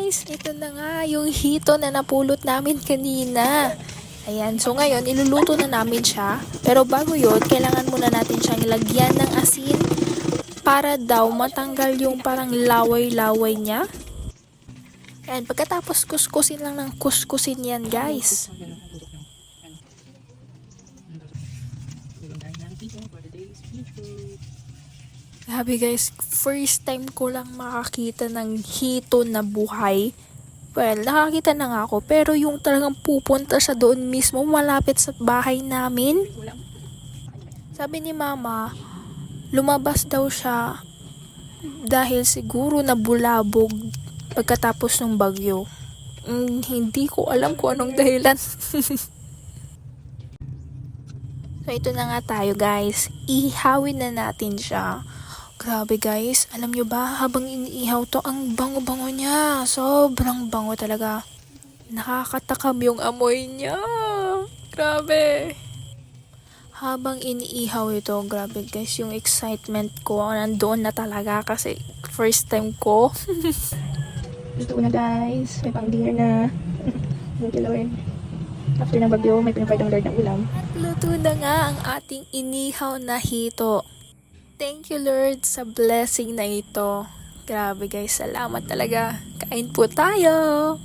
guys, ito na nga yung hito na napulot namin kanina. Ayan, so ngayon iluluto na namin siya. Pero bago yun, kailangan muna natin siyang ilagyan ng asin para daw matanggal yung parang laway-laway niya. Ayan, pagkatapos kuskusin lang ng kuskusin yan guys. Grabe guys, first time ko lang makakita ng hito na buhay. Well, nakakita na nga ako, pero yung talagang pupunta siya doon mismo, malapit sa bahay namin. Sabi ni mama, lumabas daw siya dahil siguro nabulabog pagkatapos ng bagyo. Hindi ko alam kung anong dahilan. So ito na nga tayo guys, ihawin na natin siya. Grabe guys, alam nyo ba, habang iniihaw to, ang bango-bango niya. Sobrang bango talaga. Nakakatakam yung amoy niya. Grabe. Habang iniihaw ito, grabe guys, yung excitement ko, nandoon na talaga kasi first time ko. Luto na guys, may pang dinner na. Thank you Lord. After ng bagyo, may pinapahid ang Lord ng ulam. Luto na nga ang ating inihaw na hito. Thank you Lord sa blessing na ito. Grabe guys, salamat talaga. Kain po tayo!